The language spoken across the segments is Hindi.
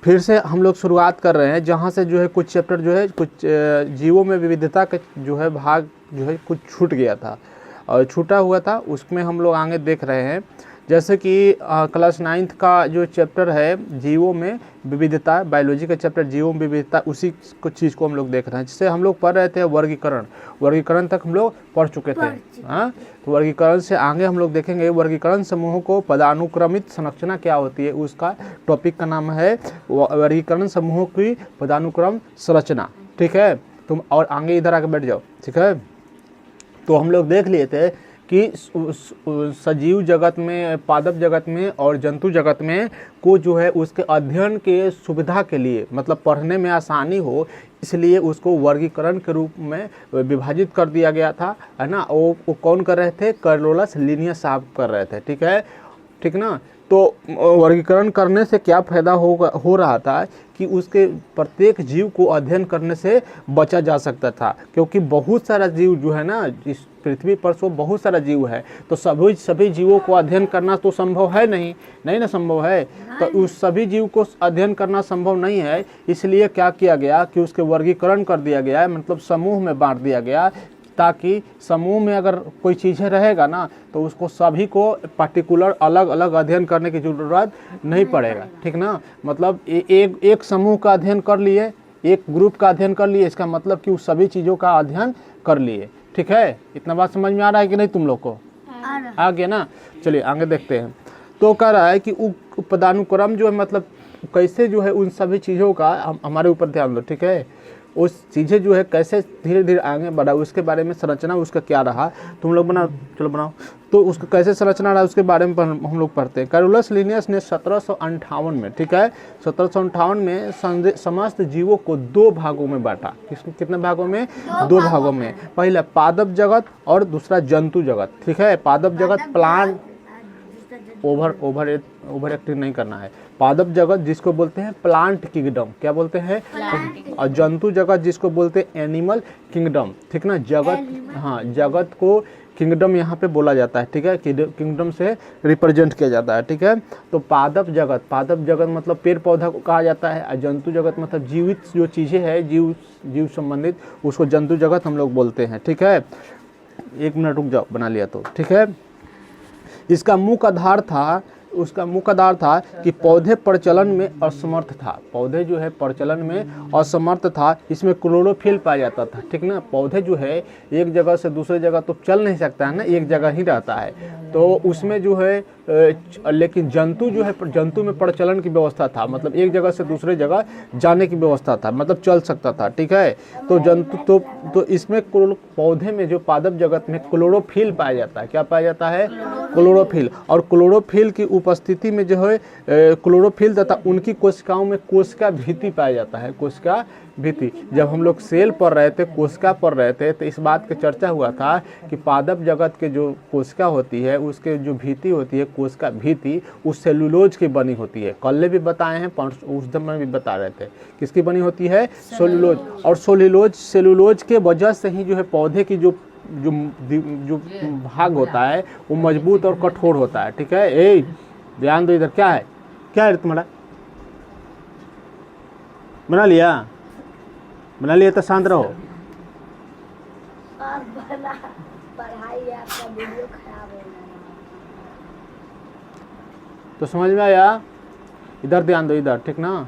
फिर से हम लोग शुरुआत कर रहे हैं, जहाँ से जो है कुछ चैप्टर जो है कुछ जीवों में विविधता का जो है भाग जो है कुछ छूट गया था और छूटा हुआ था, उसमें हम लोग आगे देख रहे हैं। जैसे कि क्लास 9th का जो चैप्टर है जीवों में विविधता, बायोलॉजी का चैप्टर जीवों में विविधता, उसी कुछ चीज़ को हम लोग देख रहे हैं। जिससे हम लोग पढ़ रहे थे वर्गीकरण तक हम लोग पढ़ चुके थे। हाँ, तो वर्गीकरण से आगे हम लोग देखेंगे वर्गीकरण समूहों को पदानुक्रमित संरचना क्या होती है, उसका टॉपिक का नाम है वर्गीकरण समूहों की पदानुक्रम संरचना। ठीक है, तुम और आगे इधर आके बैठ जाओ। ठीक है, तो हम लोग देख लिए थे कि सजीव जगत में, पादप जगत में और जंतु जगत में को जो है उसके अध्ययन के सुविधा के लिए, मतलब पढ़ने में आसानी हो, इसलिए उसको वर्गीकरण के रूप में विभाजित कर दिया गया था, है ना। वो कौन कर रहे थे? कार्लोलस लिनियस साहब कर रहे थे। ठीक है, ठीक ना। तो वर्गीकरण करने से क्या फायदा हो रहा था कि उसके प्रत्येक जीव को अध्ययन करने से बचा जा सकता था, क्योंकि बहुत सारा जीव जो है ना इस पृथ्वी पर, सो बहुत सारा जीव है, तो सभी जीवों को अध्ययन करना तो संभव है नहीं ना संभव है। तो उस सभी जीव को अध्ययन करना संभव नहीं है, इसलिए क्या किया गया कि उसके वर्गीकरण कर दिया गया है, मतलब समूह में बांट दिया गया, ताकि समूह में अगर कोई चीज़ें रहेगा ना तो उसको सभी को पर्टिकुलर अलग अलग अध्ययन करने की ज़रूरत नहीं पड़ेगा। ठीक ना, मतलब एक समूह का अध्ययन कर लिए, एक ग्रुप का अध्ययन कर लिए, इसका मतलब कि उस सभी चीज़ों का अध्ययन कर लिए। ठीक है, इतना बात समझ में आ रहा है कि नहीं तुम लोग को? आ गया ना। चलिए आगे देखते हैं। तो कह रहा है कि पदानुक्रम जो है, मतलब कैसे जो है उन सभी चीज़ों का हमारे ऊपर ध्यान दो। ठीक है, उस चीज़ें जो है कैसे धीरे धीरे आगे बढ़ा, उसके बारे में संरचना उसका क्या रहा, तुम लोग बनाओ, चलो बनाओ। तो उसका कैसे संरचना रहा उसके बारे में हम लोग पढ़ते हैं। कार्लोलस लिनियस ने 1758 में, ठीक है, 1758 में समस्त जीवों को दो भागों में बांटा। कितने भागों में? दो भागों में। पहला पादप जगत और दूसरा जंतु जगत। ठीक है, पादप जगत प्लांट, ओवर एक्टिंग नहीं करना है। पादप जगत जिसको बोलते हैं प्लांट किंगडम, क्या बोलते हैं? और जंतु जगत जिसको बोलते हैं एनिमल किंगडम। ठीक ना, जगत, हाँ, जगत को किंगडम यहाँ पे बोला जाता है। ठीक है, किंगडम से रिप्रेजेंट किया जाता है। ठीक है, तो पादप जगत मतलब पेड़ पौधा को कहा जाता है, और जंतु जगत मतलब जीवित जो चीज़ें हैं, जीव संबंधित, उसको जंतु जगत हम लोग बोलते हैं। ठीक है, एक मिनट रुक जाओ, बना लिया तो। ठीक है, इसका मुख्य आधार था कि पौधे प्रचलन में असमर्थ था। पौधे जो है प्रचलन में असमर्थ था, इसमें क्लोरोफिल पाया जाता था। ठीक ना, पौधे जो है एक जगह से दूसरे जगह तो चल नहीं सकता है ना, एक जगह ही रहता है, तो उसमें जो है लेकिन जंतु जो है, जंतु में प्रचलन की व्यवस्था था, मतलब एक जगह से दूसरे जगह जाने की व्यवस्था था, मतलब चल सकता था। ठीक है, तो जंतु तो इसमें पौधे में जो पादप जगत में क्लोरोफिल पाया जाता है। क्या पाया जाता है? क्लोरोफिल। और क्लोरोफिल की उपस्थिति में जो है क्लोरोफिल तथा उनकी कोशिकाओं में कोशिका भित्ति पाया जाता है। कोशिका भित्ति, जब हम लोग सेल पढ़ रहे थे, कोशिका पढ़ रहे थे, तो इस बात की चर्चा हुआ था कि पादप जगत के जो कोशिका होती है, उसके जो भित्ति होती है, कोशिका भित्ति, उस सेलुलोज की बनी होती है। कल भी बताए हैं, उस दिन में भी बता रहे थे, किसकी बनी होती है? सेलुलोज। और सेलुलोज के वजह से ही जो है पौधे की जो भाग होता है वो मजबूत और कठोर होता है। ठीक है, ए ध्यान दो, इधर क्या है तुम्हारा? बना लिया तो शांत रहो। तो समझ में आया? इधर ध्यान दो, इधर, ठीक ना।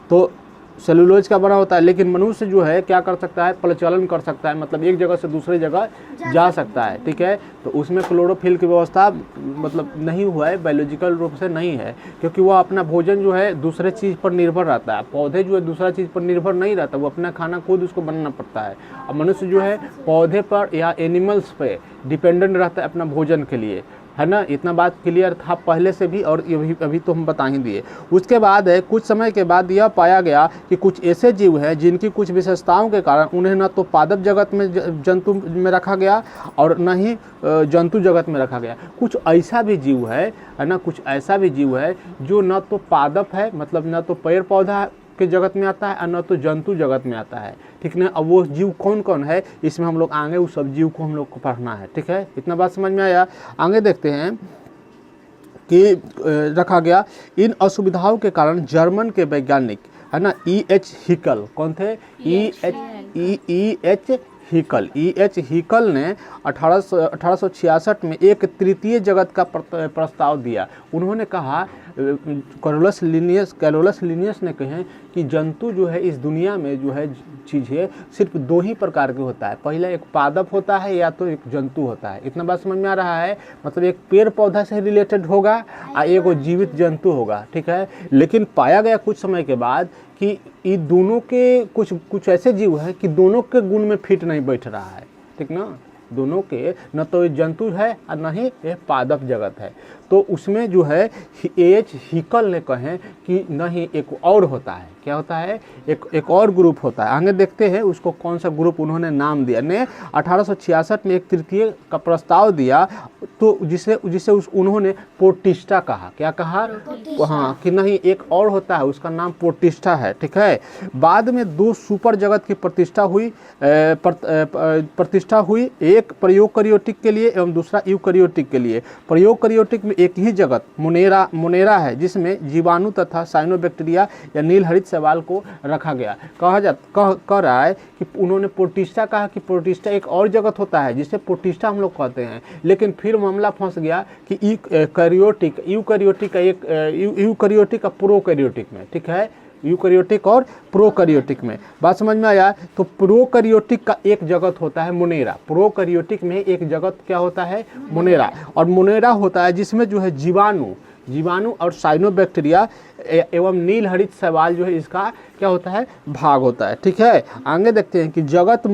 तो सेलुलोज का बना होता है, लेकिन मनुष्य जो है क्या कर सकता है? प्रचलन कर सकता है, मतलब एक जगह से दूसरी जगह जा सकता है। ठीक है, तो उसमें क्लोरोफिल की व्यवस्था मतलब नहीं हुआ है, बायोलॉजिकल रूप से नहीं है, क्योंकि वो अपना भोजन जो है दूसरे चीज़ पर निर्भर रहता है। पौधे जो है दूसरा चीज़ पर निर्भर नहीं रहता, वो अपना खाना खुद उसको बनाना पड़ता है। और मनुष्य जो है पौधे पर या एनिमल्स पे डिपेंडेंट रहता है अपना भोजन के लिए, है ना। इतना बात क्लियर था पहले से भी, और अभी तो हम बता ही दिए। उसके बाद है कुछ समय के बाद यह पाया गया कि कुछ ऐसे जीव हैं जिनकी कुछ विशेषताओं के कारण उन्हें न तो पादप जगत में जंतु में रखा गया और न ही जंतु जगत में रखा गया। कुछ ऐसा भी जीव है ना, कुछ ऐसा भी जीव है जो न तो पादप है, मतलब न तो पेड़ पौधा के जगत में आता है और न तो जंतु जगत में आता है। ठीक ना, अब वो जीव कौन कौन है इसमें हम लोग आगे उस सब जीव को हम लोग को पढ़ना है। ठीक है, इतना बात समझ में आया? आगे देखते हैं रखा गया। इन असुविधाओं के कारण जर्मन के वैज्ञानिक है ना E.H. हिकल, कौन थे? E.H. हिकल ने 1866 में एक तृतीय जगत का प्रस्ताव दिया। उन्होंने कहा, कैरोलस लिनियस ने कहे कि जंतु जो है इस दुनिया में जो है चीज़ें सिर्फ दो ही प्रकार के होता है, पहला एक पादप होता है या तो एक जंतु होता है। इतना बात समझ में आ रहा है? मतलब एक पेड़ पौधा से रिलेटेड होगा और एक जीवित जंतु होगा, ठीक है। लेकिन पाया गया कुछ समय के बाद कि ये दोनों के कुछ ऐसे जीव हैं कि दोनों के गुण में फिट नहीं बैठ रहा है, ठीक ना। दोनों के न तो ये जंतु है और न ही ये पादप जगत है। तो उसमें जो है E.H. हिकल ने कहे कि नहीं, एक और होता है। क्या होता है? एक और ग्रुप होता है। आगे देखते हैं उसको कौन सा ग्रुप उन्होंने नाम दिया। ने 1866 में एक तृतीय का प्रस्ताव दिया, तो जिसे उन्होंने प्रोटिस्टा कहा। क्या कहा? हाँ, कि नहीं एक और होता है, उसका नाम प्रोटिस्टा है, ठीक है। बाद में दो सुपर जगत की प्रतिष्ठा हुई, एक प्रयोकैरियोटिक के लिए एवं दूसरा यूकैरियोटिक के लिए। प्रयोकैरियोटिक में एक ही जगत मोनेरा है, जिसमें जीवाणु तथा साइनोबैक्टीरिया या नीलहरित शैवाल को रखा गया। कह रहा है कि उन्होंने प्रोटिस्टा कहा कि प्रोटिस्टा एक और जगत होता है जिसे प्रोटिस्टा हम लोग कहते हैं। लेकिन फिर मामला फंस गया कि यूकैरियोटिक और प्रोकैरियोटिक में, ठीक है, यूकैरियोटिक और प्रोकैरियोटिक में। बात समझ में आया? तो प्रोकैरियोटिक का एक जगत होता है मोनेरा। प्रोकैरियोटिक में एक जगत क्या होता है? मोनेरा। और मोनेरा होता है जिसमें जो है जीवाणु और साइनोबैक्टीरिया एवं नीलहरित शैवाल जो है इसका क्या होता है? भाग होता है, ठीक है। आगे देखते हैं कि जगत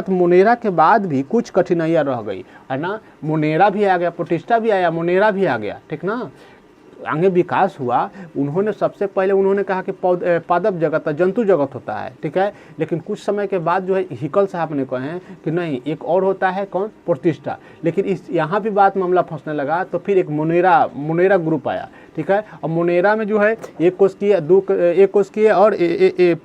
मोनेरा के बाद भी कुछ कठिनाइयाँ रह गई, है ना। मोनेरा भी आ गया, प्रोटिस्टा भी आया, मोनेरा भी आ गया, ठीक ना। आगे विकास हुआ। उन्होंने सबसे पहले उन्होंने कहा कि पादप जगत जंतु जगत होता है, ठीक है। लेकिन कुछ समय के बाद जो है हिकल साहब ने कहे कि नहीं, एक और होता है, कौन? प्रोटिस्टा। लेकिन यहाँ भी बात मामला फंसने लगा, तो फिर एक मोनेरा ग्रुप आया, ठीक है। और मोनेरा में जो है एक कोशिकीय और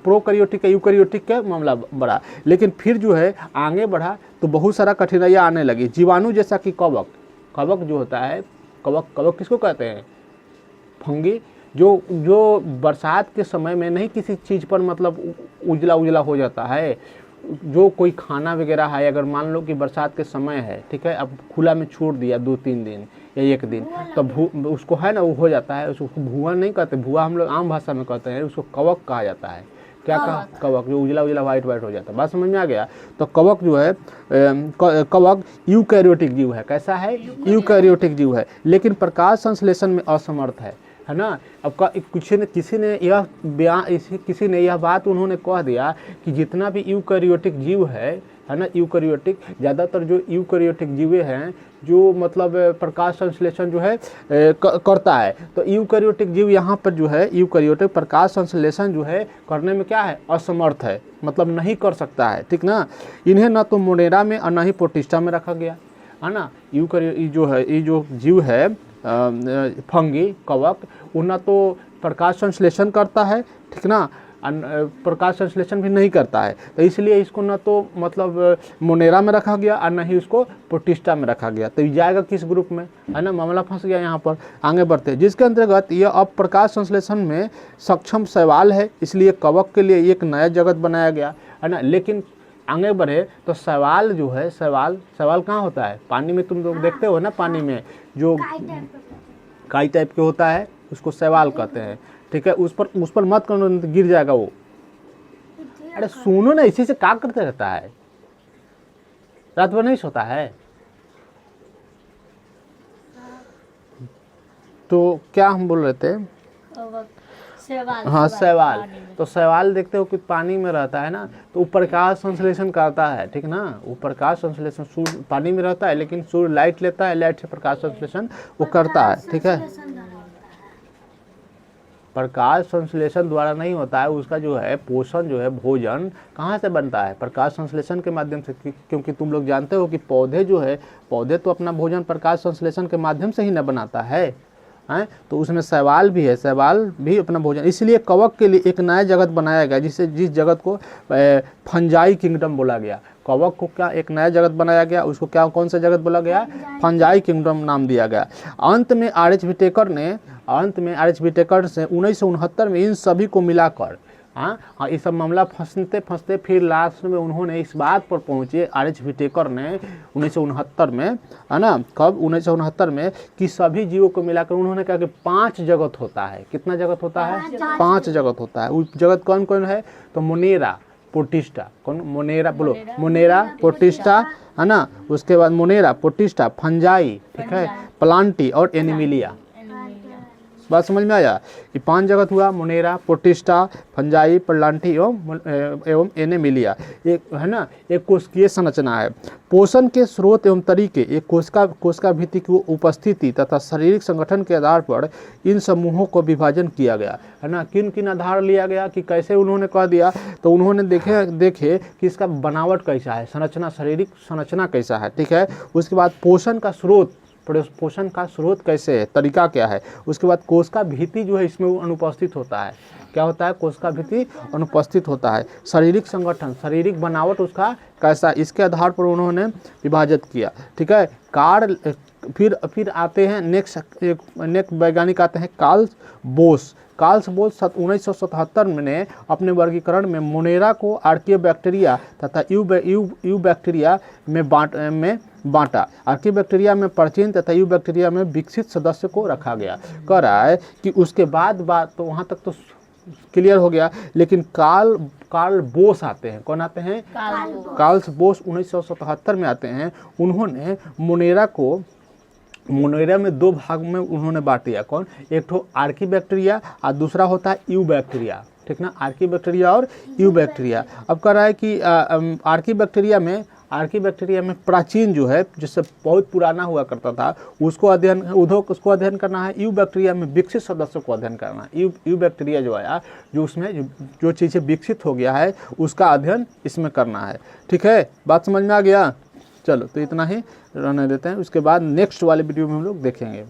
प्रोकैरियोटिक यूकैरियोटिक का मामला बढ़ा। लेकिन फिर जो है आगे बढ़ा तो बहुत सारा कठिनाइयाँ आने लगी। जीवाणु जैसा कि कवक जो होता है, कवक किसको कहते हैं? फंगी, जो बरसात के समय में नहीं किसी चीज़ पर मतलब उजला हो जाता है। जो कोई खाना वगैरह है, अगर मान लो कि बरसात के समय है, ठीक है, अब खुला में छोड़ दिया 2-3 दिन या 1 दिन, तो उसको है ना वो हो जाता है। उसको भुआ नहीं कहते, भुआ हम लोग आम भाषा में कहते हैं, उसको कवक कहा जाता है। क्या कहा? कवक, जो उजला वाइट हो जाता है। बात समझ में आ गया? तो कवक जो है कवक यूकैरियोटिक जीव है। कैसा है? यूकैरियोटिक जीव है, लेकिन प्रकाश संश्लेषण में असमर्थ है ना। अब किसी ने यह बात उन्होंने कह दिया कि जितना भी यूकैरियोटिक जीव है ना, यूकैरियोटिक ज़्यादातर जो यूकैरियोटिक जीव हैं जो मतलब प्रकाश संश्लेषण जो है करता है, तो यूकैरियोटिक जीव यहाँ पर जो है यूकैरियोटिक प्रकाश संश्लेषण जो है करने में क्या है? असमर्थ है, मतलब नहीं कर सकता है, ठीक ना। इन्हें न तो मोनेरा में और न ही प्रोटिस्टा में रखा गया, है ना। ये जो जीव है फंगी, कवक, ना तो प्रकाश संश्लेषण करता है, ठीक ना, प्रकाश संश्लेषण भी नहीं करता है। तो इसलिए इसको न तो मतलब मोनेरा में रखा गया और न ही उसको प्रोटिस्टा में रखा गया। तो ये जाएगा किस ग्रुप में? है ना, मामला फंस गया यहाँ पर। आगे बढ़ते हैं, जिसके अंतर्गत यह अब प्रकाश संश्लेषण में सक्षम शैवाल है, इसलिए कवक के लिए एक नया जगत बनाया गया, है ना। लेकिन आगे बढ़े तो शैवाल जो है, शैवाल कहाँ होता है? पानी में। तुम लोग देखते हो ना, पानी में जो काई टाइप के होता है उसको शैवाल कहते हैं, ठीक है। उस पर मत करना, गिर जाएगा वो। अरे सुनो ना, इसी से क्या करते रहता है? रात भर नहीं सोता है? तो क्या हम बोल रहे थे? हाँ, शैवाल। तो शैवाल देखते हो कि पानी में रहता है ना, तो वो प्रकाश संश्लेषण करता है, ठीक ना। वो प्रकाश संश्लेषण सूर्य पानी में रहता है, लेकिन सूर्य लाइट लेता है, लाइट से प्रकाश संश्लेषण वो करता है, ठीक है। प्रकाश संश्लेषण द्वारा नहीं होता है, उसका जो है पोषण जो है, भोजन कहाँ से बनता है? प्रकाश संश्लेषण के माध्यम से। क्योंकि तुम लोग जानते हो कि पौधे तो अपना भोजन प्रकाश संश्लेषण के माध्यम से ही न बनाता है, तो उसमें शैवाल भी है, शैवाल भी अपना भोजन। इसलिए कवक के लिए एक नया जगत बनाया गया, जिस जगत को फंजाई किंगडम बोला गया। कवक को क्या एक नया जगत बनाया गया, उसको क्या कौन सा जगत बोला गया, फंजाई किंगडम नाम दिया गया। अंत में आर.एच. व्हिटेकर से 1969 में इन सभी को मिलाकर हाँ ये सब मामला फंसते फंसते फिर लास्ट में उन्होंने इस बात पर पहुँचे आर.एच. व्हिटेकर ने 1969 में, है ना, कब 1969 में, कि सभी जीवों को मिलाकर उन्होंने कहा कि 5 जगत होता है। कितना जगत होता है, 5 जगत होता है। वो जगत कौन कौन है, तो मोनेरा प्रोटिस्टा, कौन मोनेरा, बोलो मोनेरा प्रोटिस्टा, है ना, उसके बाद मोनेरा प्रोटिस्टा, फंजाई, ठीक है, प्लांटी और एनिमिलिया। बात समझ में आया, ये 5 जगत हुआ, मोनेरा, प्रोटिस्टा, फंजाई, प्लांटी एवं एनिमिलिया। एक है ना, एक कोशिकीय संरचना है। पोषण के स्रोत एवं तरीके, एक कोशिका भित्ति की उपस्थिति तथा शारीरिक संगठन के आधार पर इन समूहों को विभाजन किया गया, है ना। किन किन आधार लिया गया कि कैसे उन्होंने कह दिया, तो उन्होंने देखे कि इसका बनावट कैसा है, संरचना, शारीरिक संरचना कैसा है, ठीक है। उसके बाद पोषण का स्रोत कैसे है, तरीका क्या है। उसके बाद कोशिका भित्ति जो है इसमें अनुपस्थित होता है, क्या होता है, कोशिका भित्ति अनुपस्थित होता है। शारीरिक संगठन, शारीरिक बनावट उसका कैसा, इसके आधार पर उन्होंने विभाजित किया, ठीक है। फिर आते हैं नेक्स्ट वैज्ञानिक आते हैं कार्ल्स बोस 1977 में अपने वर्गीकरण में मोनेरा को आर्कियोबैक्टीरिया तथा यू बैक्टीरिया में बांटा। आर्कियोबैक्टीरिया में प्राचीन तथा यू बैक्टीरिया में विकसित सदस्य को रखा गया। कह रहा है कि उसके बाद बात तो वहाँ तक तो क्लियर हो गया, लेकिन कार्ल बोस आते हैं। कौन आते हैं, कार्ल बोस 1977 में आते हैं। उन्होंने मोनेरा में 2 भाग में उन्होंने बांट दिया। कौन, एक तो आर्कियोबैक्टीरिया और दूसरा होता है यू बैक्टीरिया, ठीक ना, आर्कियोबैक्टीरिया और यू बैक्टीरिया। अब कह रहा है कि आर्कियोबैक्टीरिया में प्राचीन जो है, जिससे बहुत पुराना हुआ करता था, उसको अध्ययन करना है। यू बैक्टीरिया में विकसित सदस्यों को अध्ययन करना है। यू बैक्टीरिया जो आया, जो उसमें जो चीज़ें विकसित हो गया है, उसका अध्ययन इसमें करना है, ठीक है। बात समझ में आ गया, चलो तो इतना ही रहने देते हैं। उसके बाद नेक्स्ट वाले वीडियो में हम लोग देखेंगे।